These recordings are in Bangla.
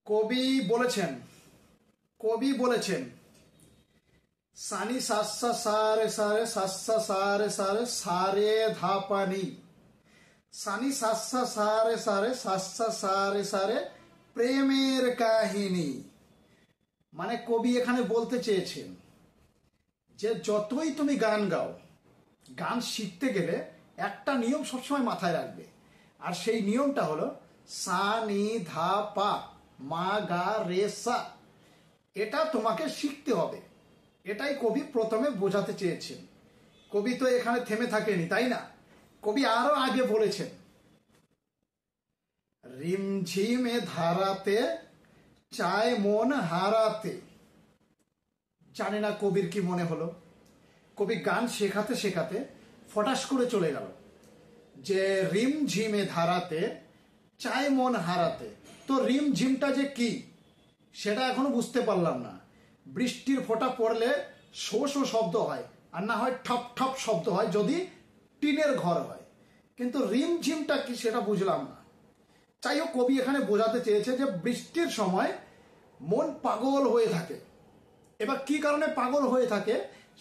কবি বলেছেন সানি সাসা সারে সারে সাসা সারে সারে সারে ধাপানি সানি সাসা সারে সারে সাসা সারে সারে প্রেমের কাহিনী। মানে কবি এখানে বলতে চেয়েছেন যে যতই তুমি গান গাও, গান শিখতে গেলে একটা নিয়ম সবসময় মাথায় রাখবে, আর সেই নিয়মটা হলো সা নি ধা পা মা গা রে সা। এটা তোমাকে শিখতে হবে। এটাই কবি প্রথমে বোঝাতে চেয়েছেন। কবি তো এখানে থেমে থাকেনি, তাই না? কবি আরো আগে বলেছেন, রিমঝিমে ধারাতে চায় মন হারাতে। জানি না কবির কি মনে হলো। কবি গান শেখাতে শেখাতে ফটাস করে চলে গেল যে রিমঝিমে ধারাতে চায় মন হারাতে। তো রিমঝিমটা যে কি সেটা এখনো বুঝতে পারলাম না। বৃষ্টির ফোঁটা পড়লে শো শো শব্দ হয়, আর না হয় ঠপ ঠপ শব্দ হয় যদি টিনের ঘর হয়, কিন্তু রিমঝিমটা কি সেটা বুঝলাম না। যাই হোক, কবি এখানে বোঝাতে চেয়েছে যে বৃষ্টির সময় মন পাগল হয়ে থাকে। এবার কি কারণে পাগল হয়ে থাকে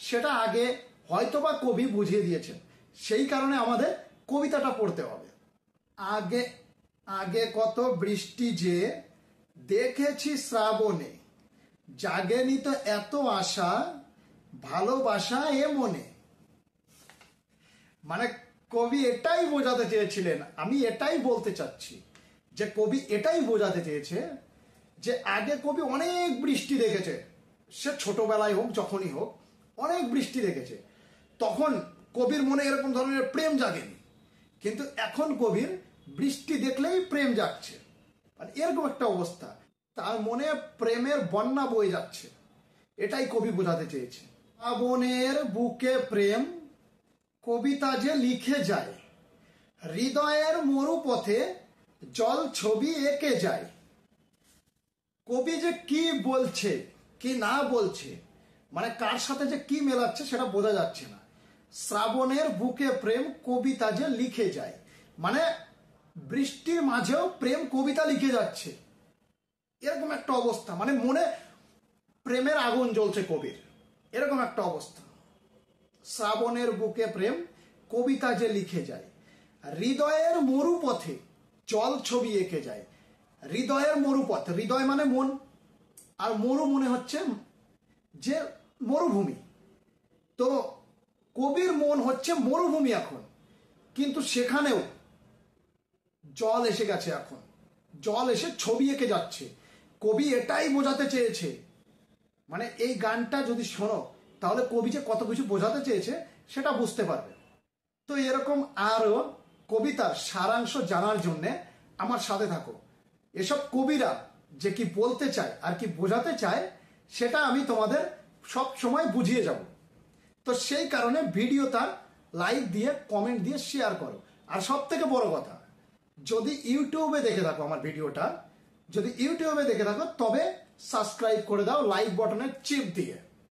সেটা আগে হয়তোবা কবি বুঝিয়ে দিয়েছেন, সেই কারণে আমাদের কবিতাটা পড়তে হবে। আগে আগে কত বৃষ্টি যে দেখেছি শ্রাবণে, জাগেনি তো এত আশা ভালোবাসা এ মনে। মানে কবি এটাই বোঝাতে চেয়েছিলেন, আমি এটাই বলতে চাচ্ছি যে কবি এটাই বোঝাতে চেয়েছে যে আগে কবি অনেক বৃষ্টি দেখেছে, সে ছোটবেলায় হোক যখনই হোক অনেক বৃষ্টি দেখেছে, তখন কবির মনে এরকম ধরনের প্রেম জাগেনি। কিন্তু এখন কবির বৃষ্টি দেখলেই প্রেম জাগছে, মানে এরকম একটা অবস্থা, তার মনে প্রেমের বন্যা বয়ে যাচ্ছে। এটাই কবি বোঝাতে চেয়েছে। শ্রাবণের বুকে প্রেম কবিতা যে লিখে যায়, হৃদয়ের মরুপথে জল ছবি এঁকে যায়। কবি যে কি বলছে কি না বলছে, মানে কার সাথে যে কি মেলাচ্ছে সেটা বোঝা যাচ্ছে না। শ্রাবণের বুকে প্রেম কবিতা যে লিখে যায়, মানে বৃষ্টির মাঝেও প্রেম কবিতা লিখে যাচ্ছে, এরকম একটা অবস্থা। মানে মনে প্রেমের আগুন জ্বলছে কবির, এরকম একটা অবস্থা। শ্রাবণের বুকে প্রেম কবিতা যে লিখে যায়, হৃদয়ের মরুপথে জল ছবি এঁকে যায়। হৃদয়ের মরুপথ, হৃদয় মানে মন, আর মরু মনে হচ্ছে যে মরুভূমি। তো কবির মন হচ্ছে মরুভূমি এখন, কিন্তু সেখানেও জল এসে গেছে, এখন জল এসে ছবি এঁকে যাচ্ছে। কবি এটাই বোঝাতে চেয়েছে। মানে এই গানটা যদি শোনো তাহলে কবি যে কত কিছু বোঝাতে চেয়েছে সেটা বুঝতে পারবে। তো এরকম আরো কবিতার সারাংশ জানার জন্য আমার সাথে থাকো। এসব কবিরা যে কি বলতে চায় আর কি বোঝাতে চায় সেটা আমি তোমাদের সব সময় বুঝিয়ে যাব। তো সেই কারণে ভিডিওটা লাইক দিয়ে কমেন্ট দিয়ে শেয়ার করো। আর সব থেকে বড় কথা, যদি ইউটিউবে দেখে থাকো আমার ভিডিওটা, যদি ইউটিউবে দেখে থাকো তবে সাবস্ক্রাইব করে দাও লাইক বাটনের চিপ দিয়ে।